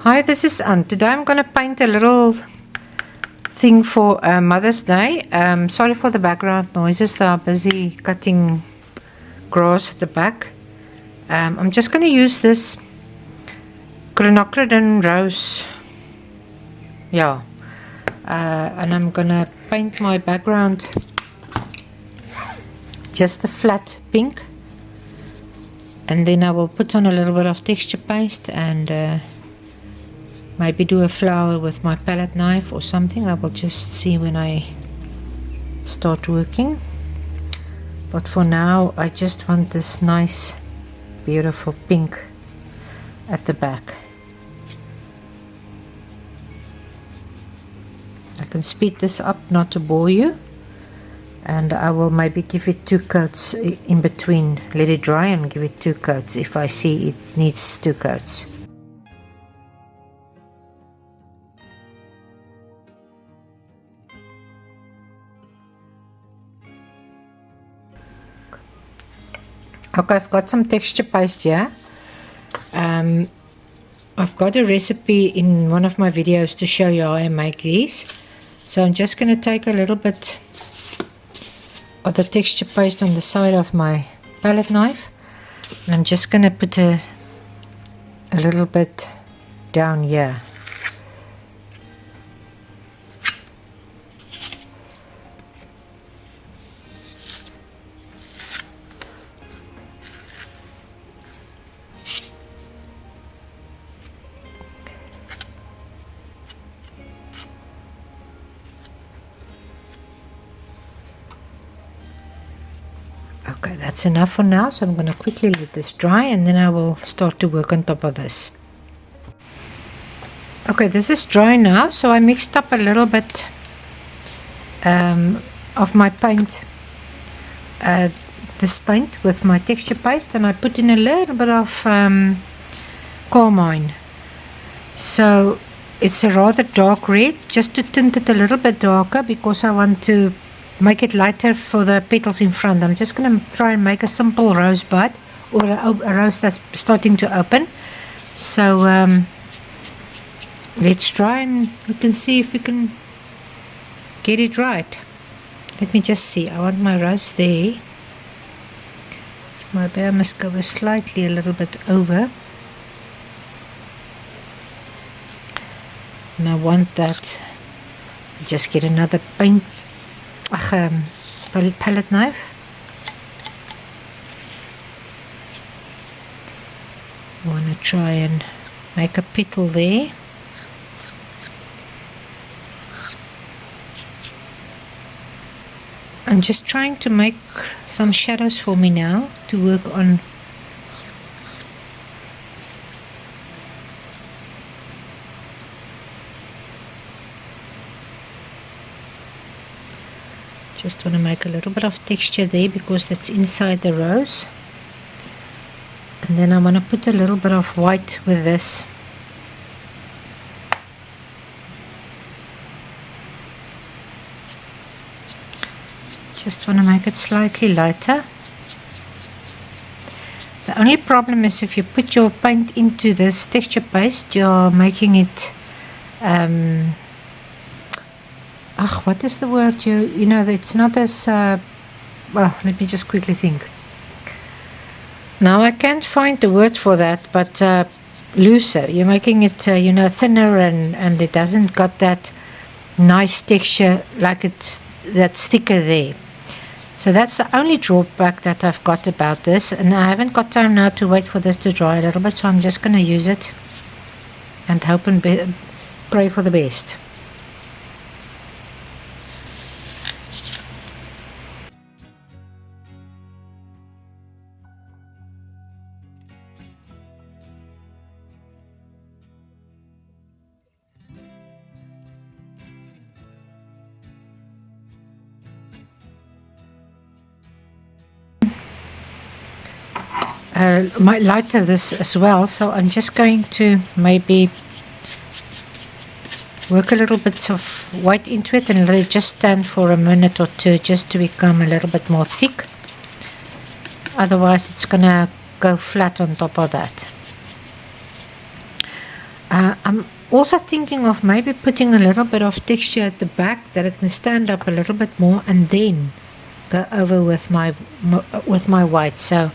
Hi, this is Anne. Today I'm going to paint a little thing for Mother's Day. Sorry for the background noises. They are busy cutting grass at the back. I'm just going to use this Quinacridone rose. Yeah. And I'm going to paint my background just a flat pink. And then I will put on a little bit of texture paste and maybe do a flower with my palette knife or something. I will just see when I start working. But for now I just want this nice beautiful pink at the back. I can speed this up not to bore you, and I will maybe give it 2 coats in between. Let it dry and give it 2 coats if I see it needs 2 coats. Okay, I've got some texture paste here. I've got a recipe in one of my videos to show you how I make these. So I'm just going to take a little bit of the texture paste on the side of my palette knife, and I'm just going to put a little bit down here. Okay, that's enough for now, so I'm going to quickly let this dry and then I will start to work on top of this. Okay, this is dry now, so I mixed up a little bit of my paint, this paint with my texture paste, and I put in a little bit of carmine. So it's a rather dark red, just to tint it a little bit darker because I want to make it lighter for the petals in front. I'm just going to try and make a simple rosebud, or a rose that's starting to open. So let's try and we can see if we can get it right. Let me just see. I want my rose there, so maybe I must go slightly a little bit over, and I want that. Just get another paint palette knife. I want to try and make a petal there. I'm just trying to make some shadows for me now to work on. Just want to make a little bit of texture there because that's inside the rose. And then I want to put a little bit of white with this. Just want to make it slightly lighter. The only problem is if you put your paint into this texture paste, you're making it what is the word? You know, it's not as well, let me just quickly think. Now I can't find the word for that, but looser. You're making it you know, thinner, and it doesn't got that nice texture like it's that sticker there. So that's the only drawback that I've got about this, and I haven't got time now to wait for this to dry a little bit, so I'm just going to use it and hope and pray for the best. Might lighter this as well, so I'm just going to maybe work a little bit of white into it and let it just stand for a minute or two just to become a little bit more thick. Otherwise it's gonna go flat on top of that. I'm also thinking of maybe putting a little bit of texture at the back that it can stand up a little bit more, and then go over with my white. So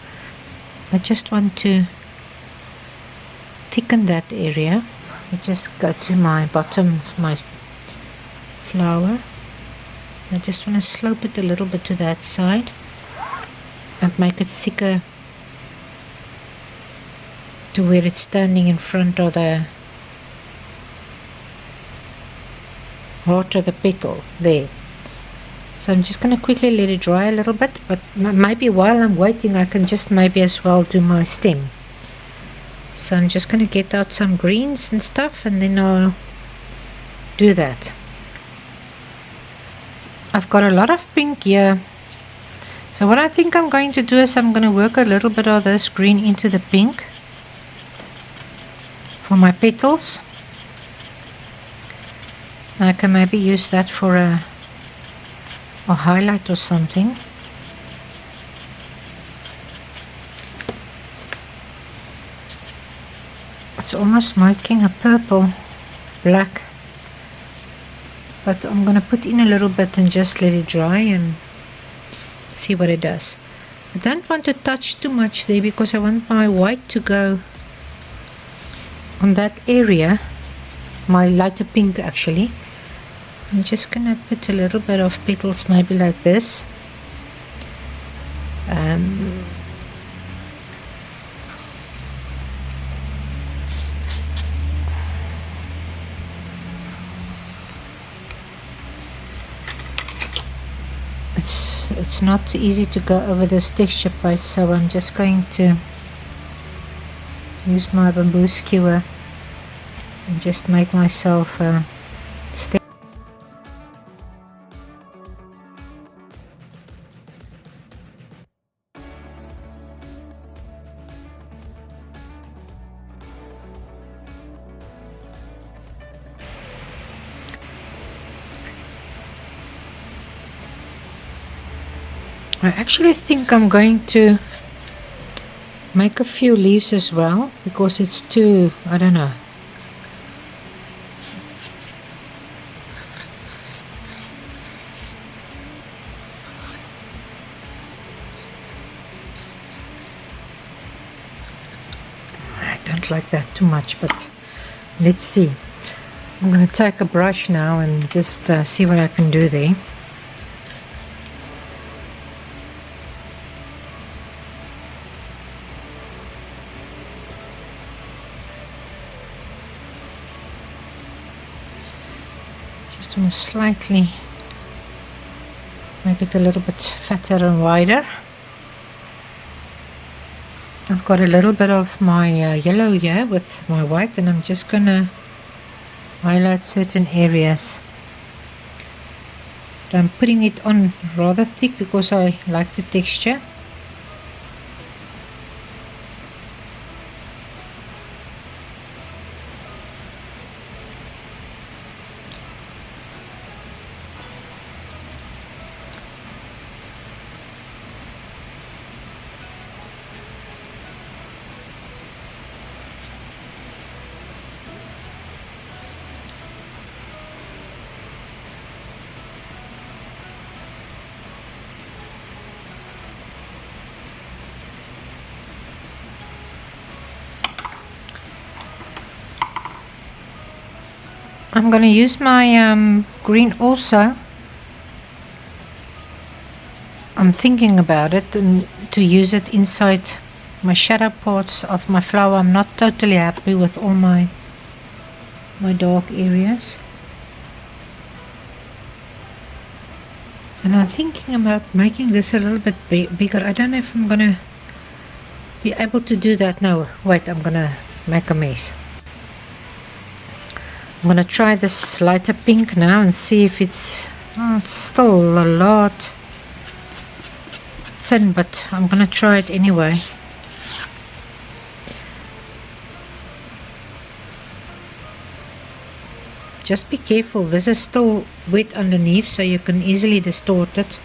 I just want to thicken that area. I just go to my bottom of my flower. I just want to slope it a little bit to that side and make it thicker to where it's standing in front of the heart of the petal there. So I'm just going to quickly let it dry a little bit, but maybe while I'm waiting I can just maybe as well do my stem. So I'm just going to get out some greens and stuff, and then I'll do that. I've got a lot of pink here, so what I think I'm going to do is I'm going to work a little bit of this green into the pink for my petals. I can maybe use that for a highlight or something. It's almost making a purple black, but I'm going to put in a little bit and just let it dry and see what it does. I don't want to touch too much there because I want my white to go on that area, my lighter pink actually. I'm just going to put a little bit of petals maybe like this. It's not easy to go over this texture paste, so I'm just going to use my bamboo skewer and just make myself a step. I actually think I'm going to make a few leaves as well, because it's too, I don't know. I don't like that too much, but let's see. I'm going to take a brush now and just see what I can do there. Just want to slightly make it a little bit fatter and wider. I've got a little bit of my yellow here with my white, and I'm just going to highlight certain areas. But I'm putting it on rather thick because I like the texture. I'm going to use my green also. I'm thinking about it, and to use it inside my shadow parts of my flower. I'm not totally happy with all my dark areas. And I'm thinking about making this a little bit bigger. I don't know if I'm going to be able to do that now. Wait, I'm going to make a mess. I'm going to try this lighter pink now and see if it's still a lot thin, but I'm going to try it anyway. Just be careful, this is still wet underneath, so you can easily distort it.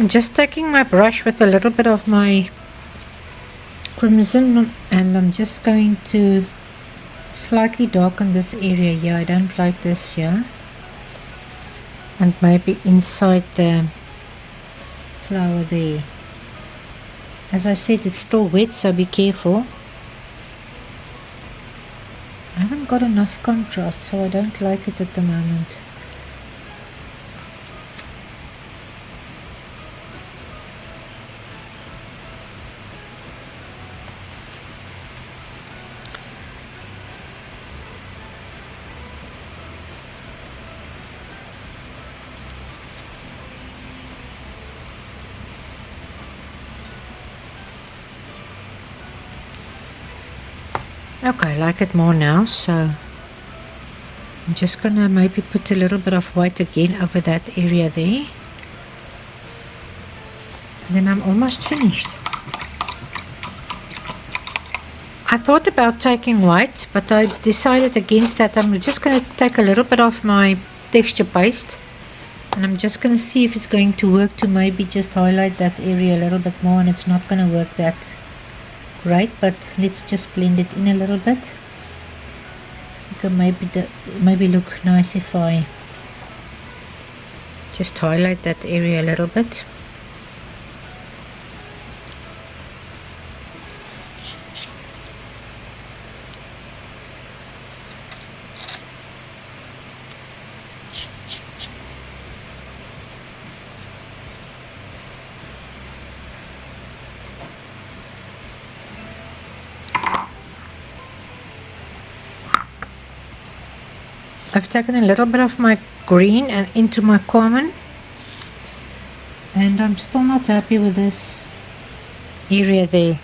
I'm just taking my brush with a little bit of my crimson, and I'm just going to slightly darken this area here. I don't like this here, and maybe inside the flower there. As I said, it's still wet, so be careful. I haven't got enough contrast, so I don't like it at the moment. Okay, I like it more now, so I'm just gonna maybe put a little bit of white again over that area there, and then I'm almost finished. I thought about taking white, but I decided against that. I'm just gonna take a little bit of my texture paste, and I'm just gonna see if it's going to work to maybe just highlight that area a little bit more, and it's not gonna work that great, but let's just blend it in a little bit. It can maybe look nice if I just highlight that area a little bit. I've taken a little bit of my green and into my common, and I'm still not happy with this area there.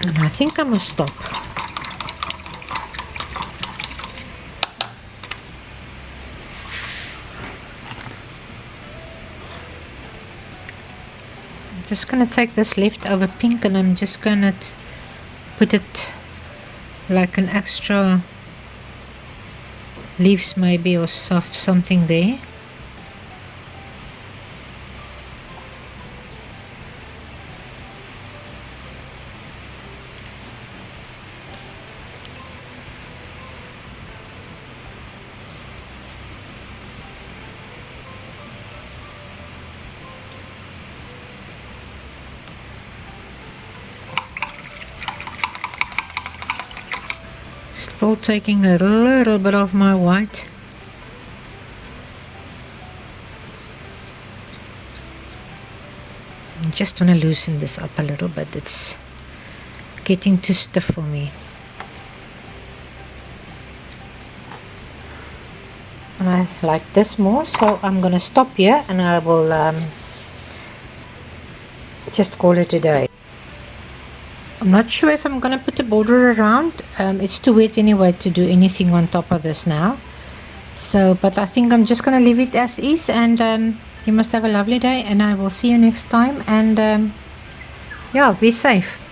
And I think I must stop. Just going to take this leftover pink, and I'm just going to put it like an extra leaves maybe, or something there. Still taking a little bit of my white. I just want to loosen this up a little bit. It's getting too stiff for me. And I like this more, so I'm going to stop here, and I will just call it a day. I'm not sure if I'm going to put a border around. It's too wet anyway to do anything on top of this now. So, but I think I'm just going to leave it as is, and you must have a lovely day, and I will see you next time, and yeah, be safe.